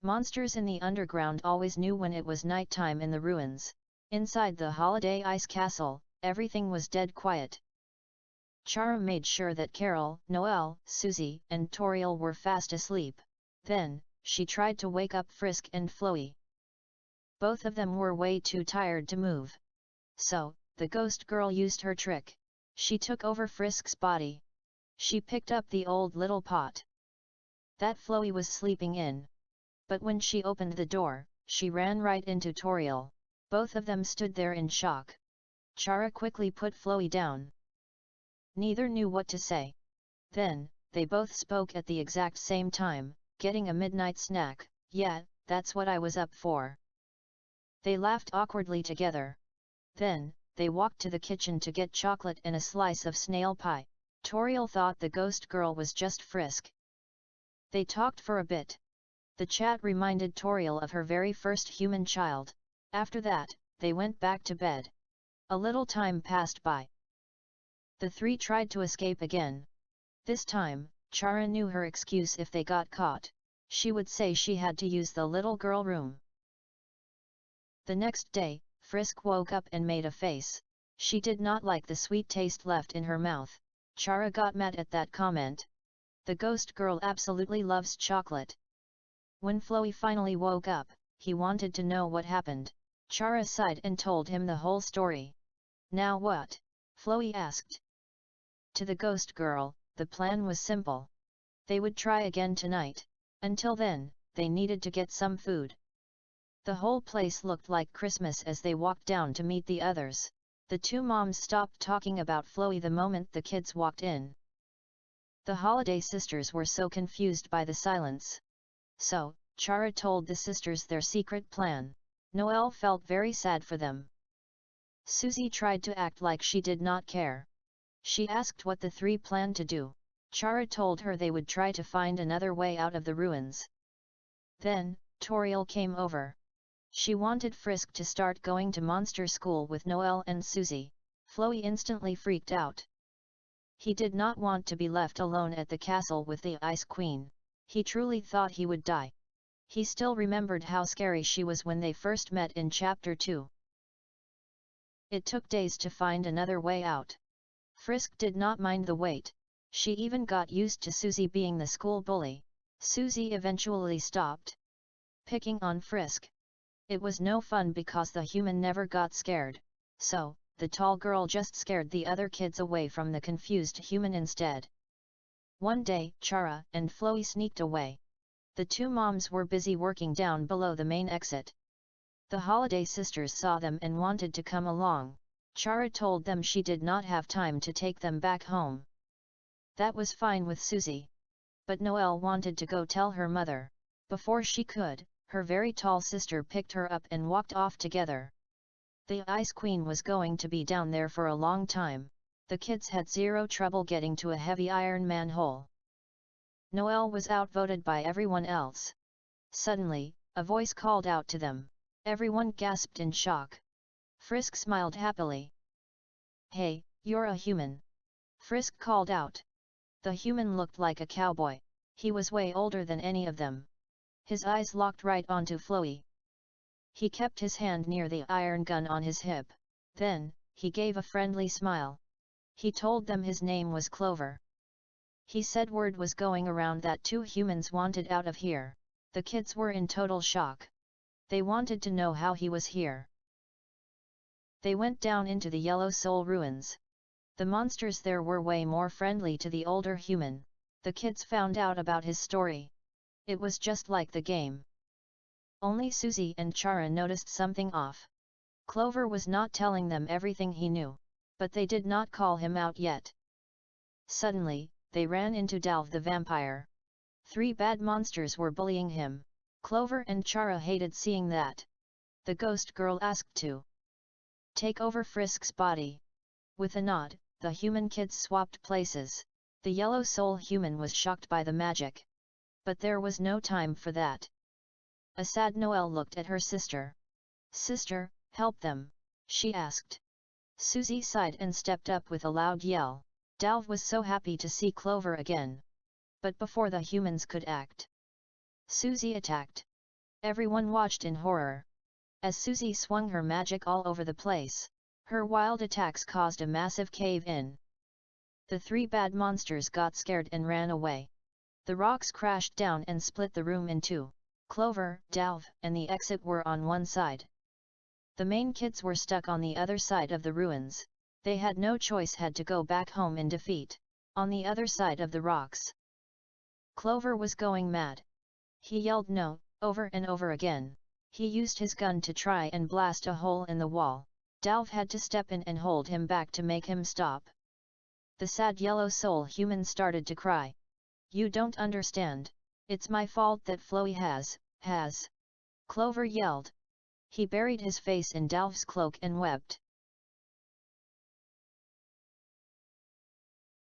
Monsters in the underground always knew when it was night time in the ruins. Inside the holiday ice castle, everything was dead quiet. Chara made sure that Carol, Noelle, Susie, and Toriel were fast asleep. Then, she tried to wake up Frisk and Flowey. Both of them were way too tired to move. So, the ghost girl used her trick. She took over Frisk's body. She picked up the old little pot that Flowey was sleeping in. But when she opened the door, she ran right into Toriel. Both of them stood there in shock. Chara quickly put Flowey down. Neither knew what to say. Then, they both spoke at the exact same time, getting a midnight snack. Yeah, that's what I was up for. They laughed awkwardly together. Then, they walked to the kitchen to get chocolate and a slice of snail pie. Toriel thought the ghost girl was just Frisk. They talked for a bit. The chat reminded Toriel of her very first human child. After that, they went back to bed. A little time passed by. The three tried to escape again. This time, Chara knew her excuse if they got caught. She would say she had to use the little girl room. The next day, Frisk woke up and made a face. She did not like the sweet taste left in her mouth. Chara got mad at that comment. The ghost girl absolutely loves chocolate. When Flowey finally woke up, he wanted to know what happened. Chara sighed and told him the whole story. Now what? Flowey asked. To the ghost girl, the plan was simple. They would try again tonight. Until then, they needed to get some food. The whole place looked like Christmas as they walked down to meet the others. The two moms stopped talking about Flowey the moment the kids walked in. The holiday sisters were so confused by the silence. So, Chara told the sisters their secret plan. Noelle felt very sad for them. Susie tried to act like she did not care. She asked what the three planned to do. Chara told her they would try to find another way out of the ruins. Then, Toriel came over. She wanted Frisk to start going to monster school with Noelle and Susie. Flowey instantly freaked out. He did not want to be left alone at the castle with the Ice Queen. He truly thought he would die. He still remembered how scary she was when they first met in Chapter 2. It took days to find another way out. Frisk did not mind the wait. She even got used to Susie being the school bully. Susie eventually stopped picking on Frisk. It was no fun because the human never got scared. So, the tall girl just scared the other kids away from the confused human instead. One day, Chara and Flowey sneaked away. The two moms were busy working down below the main exit. The holiday sisters saw them and wanted to come along. Chara told them she did not have time to take them back home. That was fine with Susie. But Noelle wanted to go tell her mother. Before she could, her very tall sister picked her up and walked off together. The Ice Queen was going to be down there for a long time. The kids had zero trouble getting to a heavy iron manhole. Noelle was outvoted by everyone else. Suddenly, a voice called out to them. Everyone gasped in shock. Frisk smiled happily. Hey, you're a human. Frisk called out. The human looked like a cowboy. He was way older than any of them. His eyes locked right onto Flowey. He kept his hand near the iron gun on his hip. Then, he gave a friendly smile. He told them his name was Clover. He said word was going around that two humans wanted out of here. The kids were in total shock. They wanted to know how he was here. They went down into the Yellow Soul ruins. The monsters there were way more friendly to the older human. The kids found out about his story. It was just like the game. Only Susie and Chara noticed something off. Clover was not telling them everything he knew. But they did not call him out yet. Suddenly, they ran into Dalv the vampire. Three bad monsters were bullying him. Clover and Chara hated seeing that. The ghost girl asked to take over Frisk's body. With a nod, the human kids swapped places. The Yellow Soul human was shocked by the magic. But there was no time for that. A sad Noelle looked at her sister. Sister, help them, she asked. Susie sighed and stepped up with a loud yell. Dalv was so happy to see Clover again. But before the humans could act, Susie attacked. Everyone watched in horror. As Susie swung her magic all over the place, her wild attacks caused a massive cave-in. The three bad monsters got scared and ran away. The rocks crashed down and split the room in two. Clover, Dalv, and the exit were on one side. The main kids were stuck on the other side of the ruins. They had no choice, had to go back home in defeat, on the other side of the rocks. Clover was going mad. He yelled no, over and over again. He used his gun to try and blast a hole in the wall. Dalv had to step in and hold him back to make him stop. The sad yellow soul human started to cry. You don't understand. It's my fault that Flowey has. Clover yelled. He buried his face in Dalv's cloak and wept.